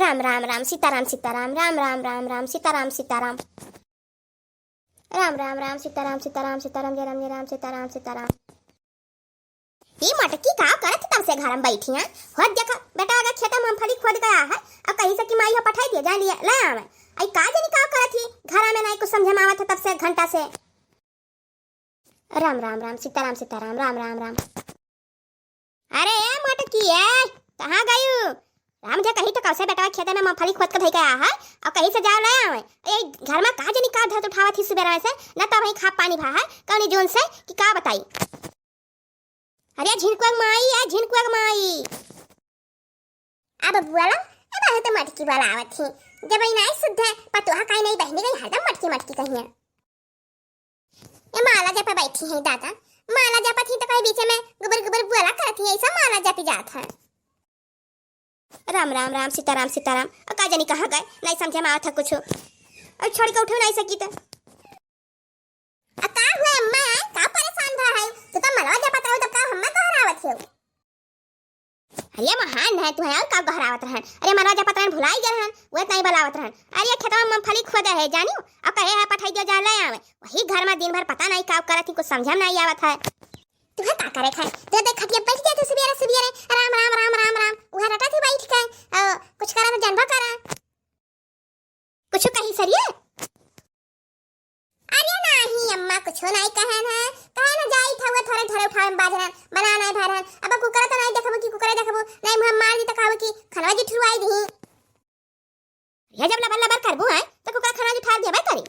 राम राम राम सीताराम सीताराम राम राम राम राम सीताराम सीताराम राम राम राम सीताराम सीताराम सीताराम जय राम सीताराम सीताराम। ये मटकी का करत तब से घर में बैठी हैं हो देखा बेटा अगर खेत में मूंगफली खोद गया है अब कहीं से कि माई हो पठाई दिया जा लिया ले आवे आई का जनी का करत थी घर में नहीं कुछ समझ में आवत तब से घंटा से। राम राम राम सीताराम सीताराम राम राम राम। अरे ए मटकी है कहाँ गई राम जा कहीं तो कौसे बेटा खेत में मूंगफली खोद के धई गया है और कहीं से जाओ ले आवे ए घर में का जनी का धत उठावा थी सुबह से न तो वही खा पानी भा है कौनी जोन से कि का बताई। अरे झिनकुआ माई है झिनकुआ माई अब बुआला अब तो मटकी वाला आवत थी जब ही नहीं शुद्ध है पतोहा काई नहीं बहनी गई हरदम मटकी मटकी कहिए ये माला जा पे बैठी है दादा माला जा थी तो कहीं बीच में गुबर गुबर बुआला करती है ऐसा माला जाती जात है। राम राम राम सीताराम सीताराम का जानी कहाँ गए नहीं समझे में आवत था कुछ और छोड़ के उठे नहीं सकी तो का हुआ अम्मा का परेशान था है तो मलवा जा पता हो तब का हम्मा कहरावत है। अरे महान है तू है और का कहरावत रहन अरे मलवा जा पता भुलाई गए रहन वो नहीं बलावत रहन अरे खेतवा में मूंगफली खोदा है जानियो अब कहे है पठाई दियो जा ले आवे वही घर में दिन भर पता नहीं का करत कुछ समझ में नहीं आवत है। तू है का करे खाए तो देख खटिया बैठ जाते सुबेरे सुबेरे राम राम राम राम राम उहा रटा थी बैठ के कुछ करा तो जानबा करा कुछ कहीं सरिए अरे नहीं अम्मा कुछ नहीं कहे ना जाई था वो थोड़े थोड़े उठावे बाजरन बना नहीं भरन अब कुकर तो नहीं देखबो कि कुकर देखबो नहीं हम मार दी तो कहबो कि खनवा जी ठुरवाई दी ये जब लबल लबर करबो है तो कुकर खनवा जी ठार देबे करी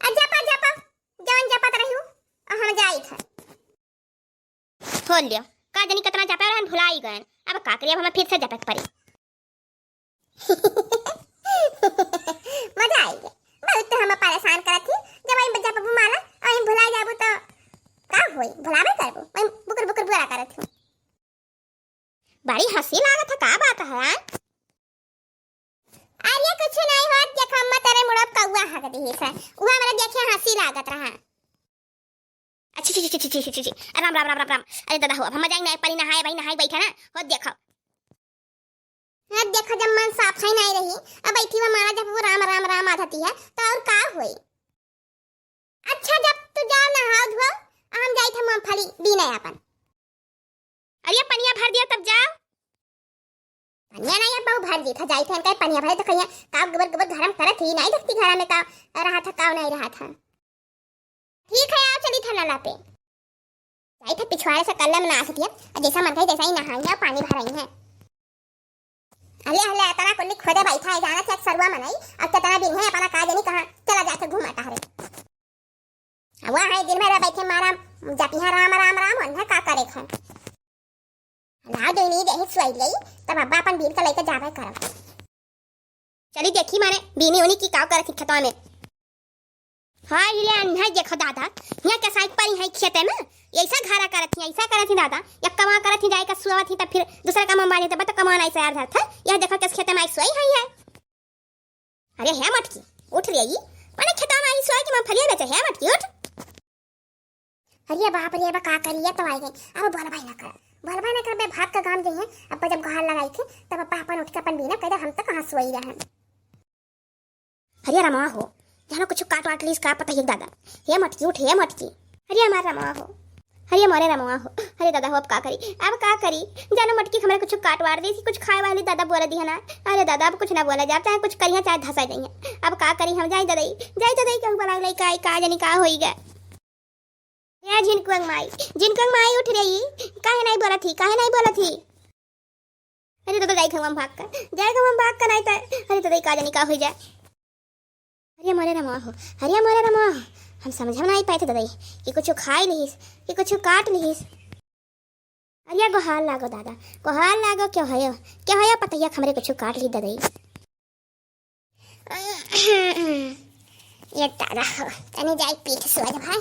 अजपा जपा जवन जपत रहियो हम जाई था खोल लियो का जनी कितना जपा रहन भुलाई गए अब का करिए हम फिर से जपक पड़ी मजा आई बहुत तो हम परेशान करत थी जब आई बच्चा पप्पू माला और हम भुला जाबो तो का होई भुलावे करबो मैं बुकर बुकर बुरा करत हूं बड़ी हंसी लागत है का बात है अरे कुछ नहीं होत देख अम्मा तेरे मुड़ब कौआ हक दी है उहा मेरा देखे हंसी लागत रहा अच्छी छी छी छी छी राम राम राम राम राम अरे दादा हो हम जाएंगे नहीं पानी नहाए भाई नहाई बैठा ना हो देखो अब देखो जब मन साफ ही नहीं रही अब बैठी हुआ मारा जब वो राम राम राम आती है तो और का होई। अच्छा जब तू जाओ नहाओ धो हम जाई थे मूंगफली बीने अपन अरे पनिया भर दिया तब जाओ पनिया नहीं अब भर दी था जाई थे कहीं पनिया भरे तो कहीं का गोबर गोबर गरम करत ही नहीं देखती घर में का रहा था का नहीं रहा था ठीक है आप चली था नाला पे जाई थे पिछवाड़े से कल्ले में नहा सकती है जैसा मन करे तैसा ही नहाई है पानी भराई है अरे हले तना कोली खोदे बैठा है जाना चेक सरवा मनाई अब तो तना दिन है अपना का जनी कहां चला जाके घुमाता है अब है दिन भर बैठे मारा जाती है राम राम राम मन का करे खा ला दे नहीं दे सोई गई तब अब्बा अपन बीन का लेके जावे कर चली देखी माने बीनी उनी की काव करत खेतवा में हां ले अन्हा देखो दादा यहां के साइड पर है खेते में ऐसा घारा करत थी ऐसा करत थी दादा या कमा करत थी जाए का सुवा थी तब फिर दूसरा काम बाजे तब तो कमाना ऐसा यार था यह देखो किस खेते में आई सोई है अरे है मटकी उठ रही माने खेता में आई सोई कि मूंगफली बेचे है मटकी उठ अरे बाप रे बा का करिए तो आई गई अब बोल भाई ना कर बे भात का काम गई है अब जब घर लगाई थी तब पापा उठ के अपन बिना कहते हम तो कहां सोई रहे अरे रमा हो जानो कुछ काट वाट लीस का पता है दादा हे मटकी उठ हे मटकी अरे हमारा रमा हो अरे मारे रमवा हो अरे दादा हो अब का करी जानो मटकी हमारे कुछ काट वाट दी थी कुछ खाए वाली दादा बोल दी है ना अरे दादा अब कुछ ना बोला जा चाहे कुछ करिया चाहे धसा जाइए अब का करी हम जाई ददई कहूं बला लई का जनी का होई गे ये झिनकुंग माई उठ रही काहे नहीं बोला थी अरे दादा जाई हम भाग कर नहीं था अरे दादा का जनी का होई जाए अरे मारे रमवा हो हम समझ में नहीं पाए थे दादा कि कुछ खाई लिहिस कि कुछ काट लिहिस अरे गोहाल लागो दादा गोहाल लागो क्यों है पता है हमरे कुछ काट ली दादा ये दादा हो तने जाई पीठ सुअज भाई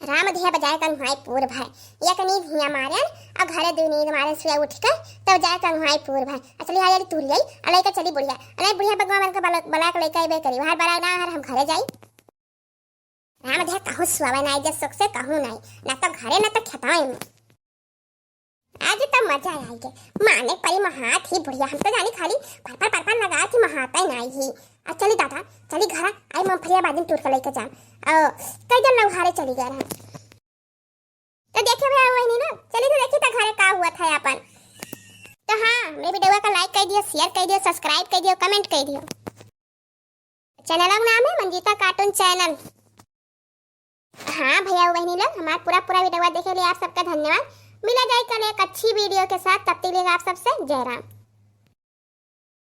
राम धिया बजाए कर भाई पूर भाई एक नींद हिया मारन और घरे दो नींद मारन सुबह उठ कर तब जाए कर भाई पूर भाई असली हाल तू गई अले का चली बुढ़िया अले बुढ़िया भगवान का बला के लेके बे करी बाहर बड़ा ना हम घरे जाई राम धिया कहूं सुबह नहीं जब सुख से कहूं नहीं ना तो घरे ना तो खेताई आज तो मजा आएगी माने परी महात ही बुढ़िया। हम तो जानी खाली पर लगा कि महाता ही नहीं ही। अब चली दादा चली घर आई मूंगफलिया बादिन टूट कर लेके जाम। कई जन लोग हारे चली गए हैं तो देखे भैया वही नहीं ना। चलिए तो देखिए तो घरे का हुआ था अपन। तो हाँ मेरे वीडियो को लाइक कर दियो, शेयर कर दियो, सब्सक्राइब कर दियो, कमेंट कर दियो। चैनल का नाम है मंजीता कार्टून चैनल। हाँ भैया बहनी लोग हमारा पूरा वीडियो देखे लिए आप सबका धन्यवाद। मिला जाए कल एक अच्छी वीडियो के साथ, तब तक के लिए आप सबसे जय राम।